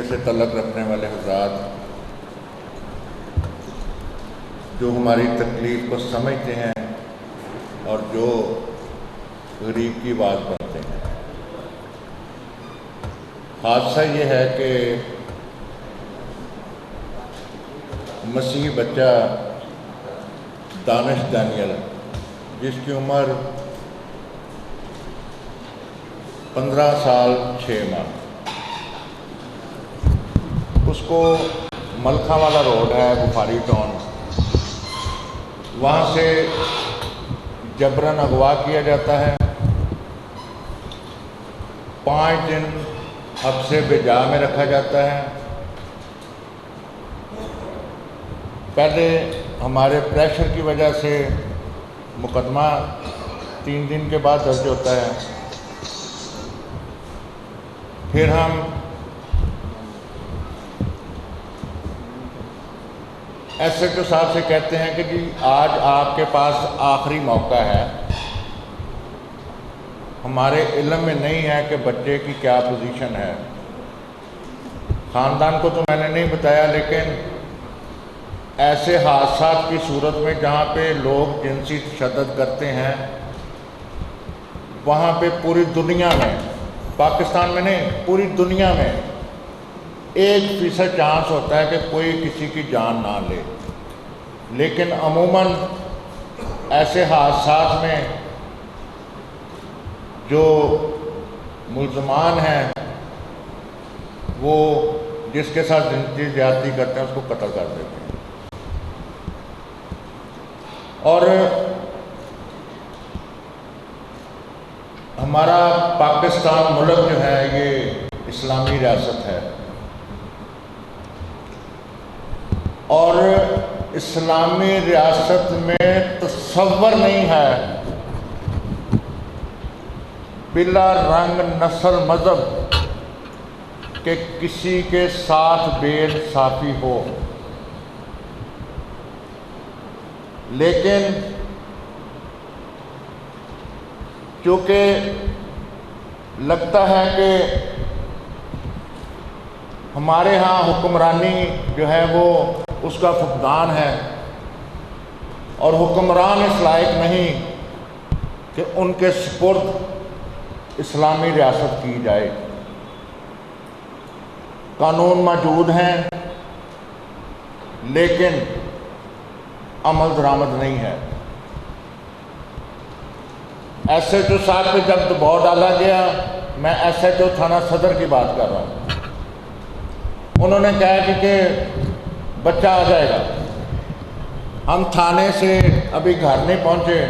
سے تعلق رکھنے والے حضرات جو ہماری تکلیف کو سمجھتے ہیں اور جو غریب کی آواز بنتے ہیں۔ حادثہ یہ ہے کہ مسیحی بچہ دانش دانیل جس کی عمر 15 سال 6 ماہ، اس کو ملکھا والا روڈ ہے بخاری ٹاؤن، وہاں سے جبراً اغوا کیا جاتا ہے، 5 دن حبس بجا میں رکھا جاتا ہے۔ پہلے ہمارے پریشر کی وجہ سے مقدمہ 3 دن کے بعد درج ہوتا ہے، پھر ہم ایس ایچ او صاحب سے کہتے ہیں کہ جی آج آپ کے پاس آخری موقع ہے، ہمارے علم میں نہیں ہے کہ بچے کی کیا پوزیشن ہے۔ خاندان کو تو میں نے نہیں بتایا، لیکن ایسے حادثات کی صورت میں جہاں پہ لوگ جنسی تشدد کرتے ہیں، وہاں پہ پوری دنیا میں، پاکستان میں نہیں پوری دنیا میں 1% چانس ہوتا ہے کہ کوئی کسی کی جان نہ لے، لیکن عموماً ایسے حادثات میں جو ملزمان ہیں وہ جس کے ساتھ جنسی زیادتی کرتے ہیں اس کو قتل کر دیتے ہیں۔ اور ہمارا پاکستان ملک جو ہے یہ اسلامی ریاست ہے، اور اسلامی ریاست میں تصور نہیں ہے بلا رنگ نسل مذہب کہ کسی کے ساتھ بے انصافی ہو، لیکن چونکہ لگتا ہے کہ ہمارے ہاں حکمرانی جو ہے وہ اس کا فقدان ہے، اور حکمران اس لائق نہیں کہ ان کے سپرد اسلامی ریاست کی جائے۔ قانون موجود ہیں لیکن عمل درآمد نہیں ہے۔ ایس ایچ او صاحب پہ جب دباؤ ڈالا گیا، میں ایس ایچ او تھانہ صدر کی بات کر رہا ہوں، انہوں نے کہا کہ بچہ آ جائے گا۔ ہم تھانے سے ابھی گھر نہیں پہنچے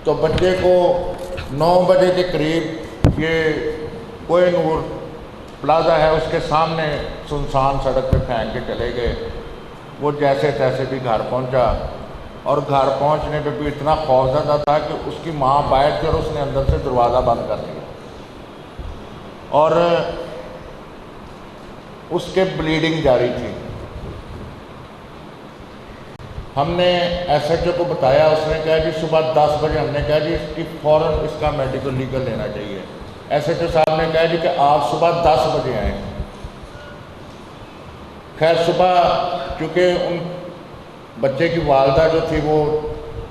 تو بچے کو 9 بجے کے قریب یہ کوہ نور پلازا ہے اس کے سامنے سنسان سڑک پہ پھینک کے چلے گئے۔ وہ جیسے تیسے بھی گھر پہنچا، اور گھر پہنچنے پہ بھی اتنا خوفزدہ تھا کہ اس کی ماں باہر تھی اور اس نے اندر سے دروازہ بند کر دیا، اور اس کے بلیڈنگ جاری تھی۔ ہم نے ایس ایچ او کو بتایا، اس نے کہا جی صبح 10 بجے، ہم نے کہا جی اس کی فوراً اس کا میڈیکل لیگل لینا چاہیے۔ ایس ایچ او صاحب نے کہا جی کہ آپ صبح 10 بجے آئیں۔ خیر صبح چونکہ ان بچے کی والدہ جو تھی وہ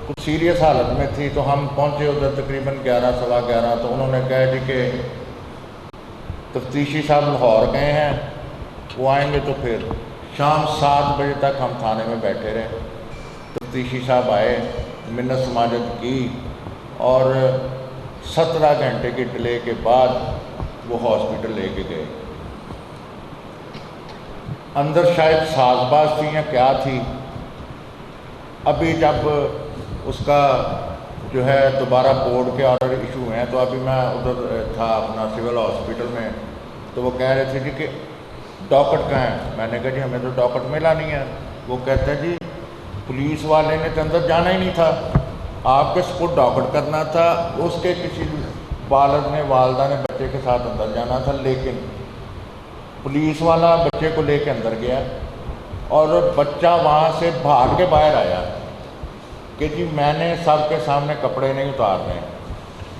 کچھ سیریس حالت میں تھی، تو ہم پہنچے ادھر تقریباً 11 سوا 11، تو انہوں نے کہا جی کہ تفتیشی صاحب لاہور گئے ہیں، وہ آئیں گے تو پھر شام 7 بجے تک ہم تھانے میں بیٹھے رہے۔ تفتیشی صاحب آئے، منت سماجت کی، اور 17 گھنٹے کی ڈیلے کے بعد وہ ہاسپٹل لے کے گئے۔ اندر شاید ساز باز تھی یا کیا تھی، ابھی جب اس کا جو ہے دوبارہ بورڈ کے آرڈر ایشو ہیں، تو ابھی میں ادھر تھا اپنا سول ہاسپٹل میں، تو وہ کہہ رہے تھے جی کہ ڈاکٹ کہاں ہے؟ میں نے کہا جی ہمیں تو ڈاکٹ ملا نہیں ہے۔ وہ کہتے ہیں جی پولیس والے نے تو اندر جانا ہی نہیں تھا، آپ کے سپورٹ ڈاکٹ کرنا تھا، اس کے کسی والد نے والدہ نے بچے کے ساتھ اندر جانا تھا، لیکن پولیس والا بچے کو لے کے اندر گیا، اور بچہ وہاں سے بھاگ کے باہر آیا کہ جی میں نے سب کے سامنے کپڑے نہیں اتارنے،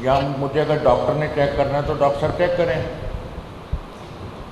یا مجھے اگر ڈاکٹر نے چیک کرنا ہے تو ڈاکٹر چیک کریں۔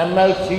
MLC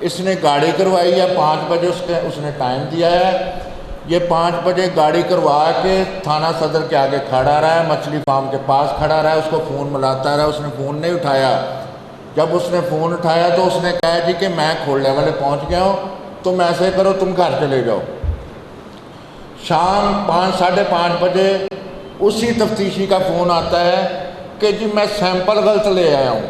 اس نے گاڑی کروائی ہے 5 بجے اس نے ٹائم دیا ہے، یہ 5 بجے گاڑی کروا کے تھانہ صدر کے آگے کھڑا رہا ہے، مچھلی فارم کے پاس کھڑا رہا ہے، اس کو فون ملاتا رہا، اس نے فون نہیں اٹھایا۔ جب اس نے فون اٹھایا تو اس نے کہا جی کہ میں کھولنے والے پہنچ گیا ہوں، تم ایسے کرو تم گھر چلے جاؤ۔ شام 5 ساڑھے 5 بجے اسی تفتیشی کا فون آتا ہے کہ جی میں سیمپل غلط لے آیا ہوں،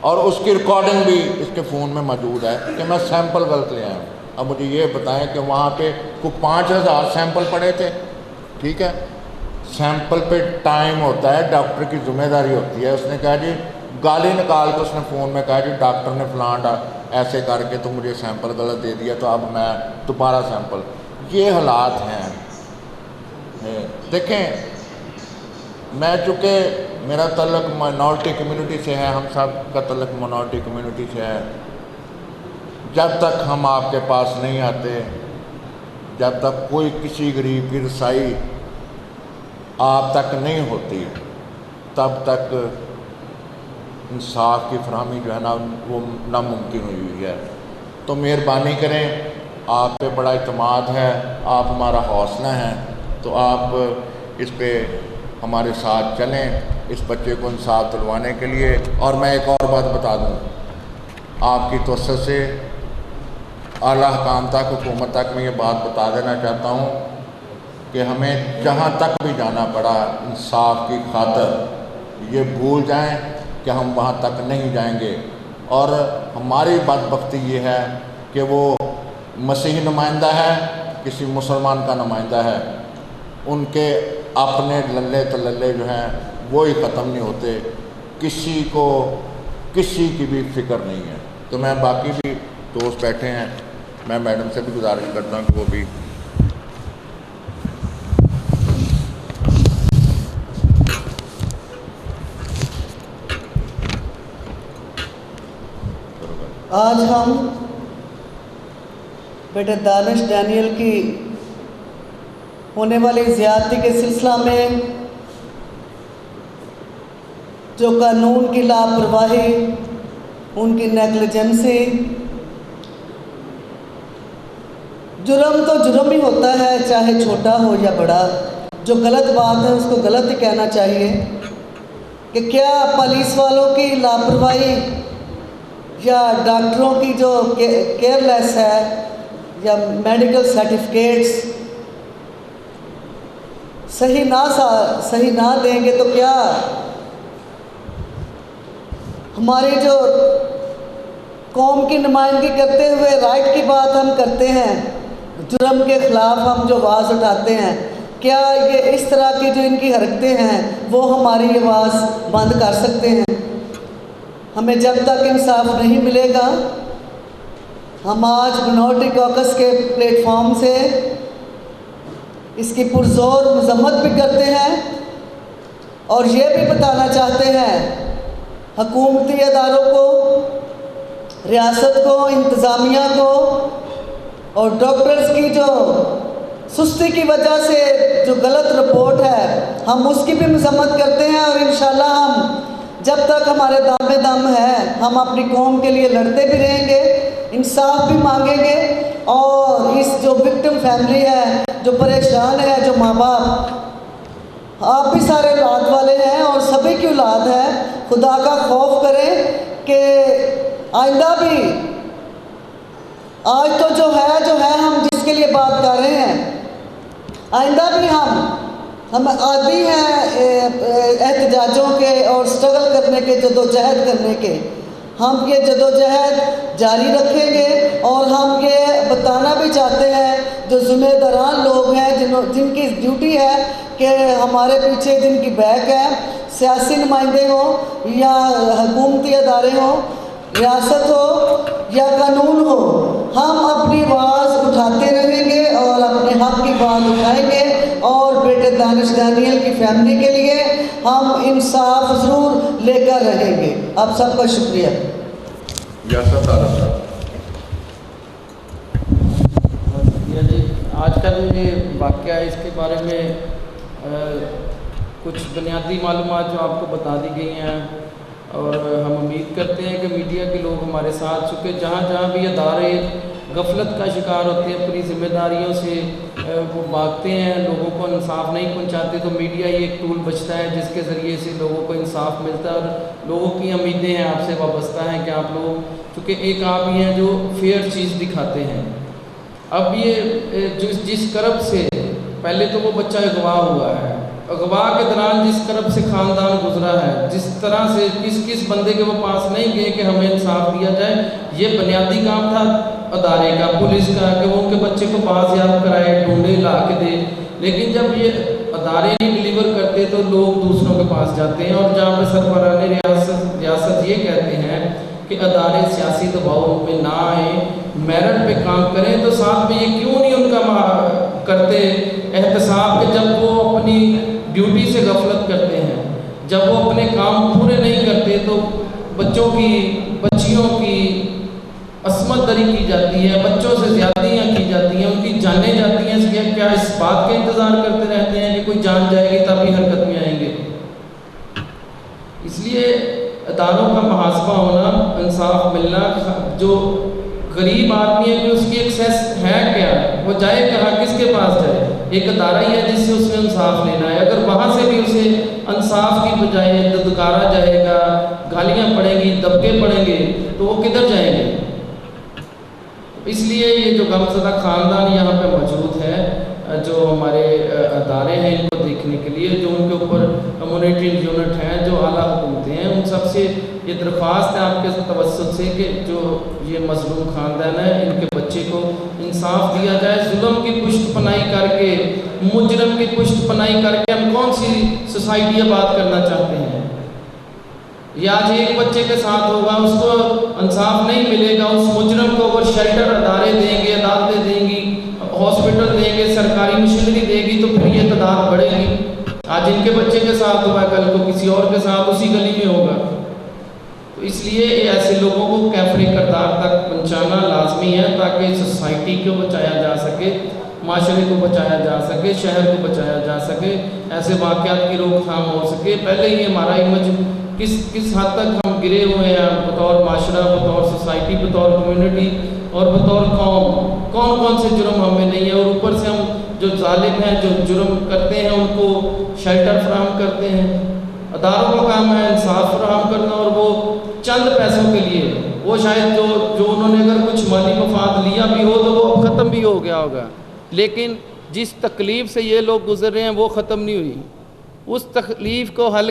اور اس کی ریکارڈنگ بھی اس کے فون میں موجود ہے کہ میں سیمپل غلط لے آیا ہوں۔ اب مجھے یہ بتائیں کہ وہاں پہ کوئی 5000 سیمپل پڑے تھے، ٹھیک ہے، سیمپل پہ ٹائم ہوتا ہے، ڈاکٹر کی ذمہ داری ہوتی ہے۔ اس نے کہا جی گالی نکال کے اس نے فون میں کہا جی ڈاکٹر نے فلاں ایسے کر کے تو مجھے سیمپل غلط دے دیا، تو اب میں دوبارہ سیمپل، یہ حالات ہیں۔ دیکھیں میں چونکہ میرا تعلق مائنورٹی کمیونٹی سے ہے، ہم سب کا تعلق مائنورٹی کمیونٹی سے ہے، جب تک ہم آپ کے پاس نہیں آتے، جب تک کوئی کسی غریب کی رسائی آپ تک نہیں ہوتی، تب تک انصاف کی فراہمی جو ہے نا وہ ناممکن ہوئی ہے۔ تو مہربانی کریں، آپ پہ بڑا اعتماد ہے، آپ ہمارا حوصلہ ہیں، تو آپ اس پہ ہمارے ساتھ چلیں اس بچے کو انصاف دلوانے کے لیے۔ اور میں ایک اور بات بتا دوں، آپ کی توسط سے اعلیٰ حکام تک، حکومت تک میں یہ بات بتا دینا چاہتا ہوں کہ ہمیں جہاں تک بھی جانا پڑا انصاف کی خاطر، یہ بھول جائیں کہ ہم وہاں تک نہیں جائیں گے۔ اور ہماری بدبختی یہ ہے کہ وہ مسیحی نمائندہ ہے، کسی مسلمان کا نمائندہ ہے، ان کے اپنے للے تللے جو ہیں وہی ختم نہیں ہوتے، کسی کو کسی کی بھی فکر نہیں ہے۔ تو میں باقی بھی دوست بیٹھے ہیں، میں میڈم سے بھی گزارش کرتا ہوں کہ وہ بھی آج ہم بیٹے دانش ڈینیل کی ہونے والی زیادتی کے سلسلہ میں جو قانون کی لاپرواہی، ان کی نیگلیجنسی، جرم تو جرم ہی ہوتا ہے، چاہے چھوٹا ہو یا بڑا، جو غلط بات ہے اس کو غلط ہی کہنا چاہیے، کہ کیا پولیس والوں کی لاپرواہی یا ڈاکٹروں کی جو کیئر لیس ہے یا میڈیکل سرٹیفکیٹس صحیح نہ دیں گے تو کیا ہماری جو قوم کی نمائندگی کرتے ہوئے رائٹ کی بات ہم کرتے ہیں، جرم کے خلاف ہم جو آواز اٹھاتے ہیں، کیا یہ اس طرح کی جو ان کی حرکتیں ہیں وہ ہماری آواز بند کر سکتے ہیں؟ ہمیں جب تک انصاف نہیں ملے گا، ہم آج مائنورٹی کوکس کے پلیٹ فارم سے اس کی پرزور مذمت بھی کرتے ہیں، اور یہ بھی بتانا چاہتے ہیں حکومتی اداروں کو، ریاست کو، انتظامیہ کو، اور ڈاکٹرز کی جو سستی کی وجہ سے جو غلط رپورٹ ہے ہم اس کی بھی مذمت کرتے ہیں، اور انشاءاللہ ہم جب تک ہمارے دم میں دم ہے ہم اپنی قوم کے لیے لڑتے بھی رہیں گے، انصاف بھی مانگیں گے، اور اس جو وکٹم فیملی ہے، جو پریشان ہے، جو ماں باپ، آپ بھی سارے اولاد والے ہیں اور سبھی کی اولاد ہے، خدا کا خوف کریں کہ آئندہ بھی، آج تو جو ہے ہم جس کے لیے بات کر رہے ہیں، آئندہ بھی ہم عادی ہیں احتجاجوں کے اور سٹرگل کرنے کے، جدوجہد کرنے کے۔ ہم یہ جدوجہد جاری رکھیں گے، اور ہم یہ بتانا بھی چاہتے ہیں جو ذمہ داران لوگ ہیں، جن کی ڈیوٹی ہے کہ ہمارے پیچھے جن کی بیک ہے، سیاسی نمائندے ہوں یا حکومتی ادارے ہوں، ریاست ہو یا قانون ہو، ہم اپنی آواز اٹھاتے رہیں گے اور اپنے حق کی بات اٹھائیں گے، اور بیٹے دانش ڈینیل کی فیملی کے لیے ہم انصاف ضرور لے کر رہیں گے۔ آپ سب کا شکریہ۔ آج کا جو یہ واقعہ ہے اس کے بارے میں کچھ بنیادی معلومات جو آپ کو بتا دی گئی ہیں، اور ہم امید کرتے ہیں کہ میڈیا کے لوگ ہمارے ساتھ، چونکہ جہاں جہاں بھی ادارے غفلت کا شکار ہوتے ہیں، اپنی ذمہ داریوں سے وہ بھاگتے ہیں، لوگوں کو انصاف نہیں پہنچاتے، تو میڈیا ہی ایک ٹول بچتا ہے جس کے ذریعے سے لوگوں کو انصاف ملتا ہے، اور لوگوں کی امیدیں ہیں آپ سے وابستہ ہیں کہ آپ لوگ، چونکہ ایک آپ ہی ہیں جو فیئر چیز دکھاتے ہیں۔ اب یہ جس کرب سے پہلے تو وہ بچہ اغوا ہوا ہے، اغوا کے دوران جس کرب سے خاندان گزرا ہے، جس طرح سے کس بندے کے وہ پاس نہیں گئے کہ ہمیں انصاف دیا جائے، یہ بنیادی کام تھا ادارے کا، پولیس کا، کہ وہ ان کے بچے کو بازیاب کرائے، ڈھونڈے، لا کے دے۔ لیکن جب یہ ادارے نہیں ڈلیور کرتے تو لوگ دوسروں کے پاس جاتے ہیں، اور جہاں پہ سربراہ ریاست یہ کہتے ہیں کہ ادارے سیاسی دباؤ میں نہ آئیں، میرٹ پہ کام کریں، تو ساتھ میں یہ کیوں نہیں ان کا کرتے احتساب کہ جب وہ اپنی ڈیوٹی سے غفلت کرتے ہیں، جب وہ اپنے کام پورے نہیں کرتے تو بچیوں کی عصمت دری کی جاتی ہے، بچوں سے زیادتیاں کی جاتی ہیں، ان کی جانیں جاتی ہیں، کیا اس بات کا انتظار کرتے رہتے ہیں کہ کوئی جان جائے گی تبھی حرکت میں آئیں گے؟ اس لیے اداروں کا محاسبہ ہونا، انصاف ملنا، جو غریب آدمی ہے کہ اس کی ایکسیس ہے کیا، وہ جائے کہاں، کس کے پاس جائے؟ ایک ادارہ ہی ہے جس سے اس نے انصاف لینا ہے، اگر وہاں سے بھی اسے انصاف کی بجائے ددکارا جائے گا، گالیاں پڑیں گی، دبکے پڑیں گے، تو وہ کدھر جائیں گے؟ اس لیے یہ جو غمزدہ خاندان یہاں پہ موجود ہے، جو ہمارے ادارے ہیں ان کو دیکھنے کے لیے، جو ان کے اوپر کمیونٹی یونٹ ہیں، جو اعلیٰ حکومتیں ہیں، ان سب سے یہ درخواست ہے آپ کے توسط سے کہ جو یہ مظلوم خاندان ہے، ان کے بچے کو انصاف دیا جائے۔ ظلم کی پشت پناہی کر کے، مجرم کی پشت پناہی کر کے ہم کون سی سوسائٹی آباد کرنا چاہتے ہیں؟ یہ آج ایک بچے کے ساتھ ہوگا، اس کو انصاف نہیں ملے گا، اس مجرم کو اگر شیلٹر ادارے دیں گے، عدالتیں دیں گی، ہاسپٹل دیں گے، سرکاری مشینری دے گی، تو پھر یہ تعداد بڑھے گی۔ آج ان کے بچے کے ساتھ ہوا، کل کو کسی اور کے ساتھ اسی گلی میں ہوگا۔ تو اس لیے ایسے لوگوں کو کیفر کردار تک پہنچانا لازمی ہے، تاکہ سوسائٹی کو بچایا جا سکے، معاشرے کو بچایا جا سکے، شہر کو بچایا جا سکے، ایسے واقعات کی روک تھام ہو سکے۔ پہلے ہی ہمارا امیج کس حد تک ہم گرے ہوئے ہیں بطور معاشرہ، بطور سوسائٹی، بطور کمیونٹی اور بطور قوم، کون سے جرم ہمیں نہیں ہیں، اور اوپر سے ہم جو ظالم ہیں، جو جرم کرتے ہیں، ان کو شیلٹر فراہم کرتے ہیں۔ اداروں کا کام ہے انصاف فراہم کرنا، اور وہ چند پیسوں کے لیے، وہ شاید جو انہوں نے اگر کچھ مالی مفاد لیا بھی ہو تو وہ ختم بھی ہو گیا ہوگا، لیکن جس تکلیف سے یہ لوگ گزر رہے ہیں وہ ختم نہیں ہوئی۔ اس تکلیف کو حل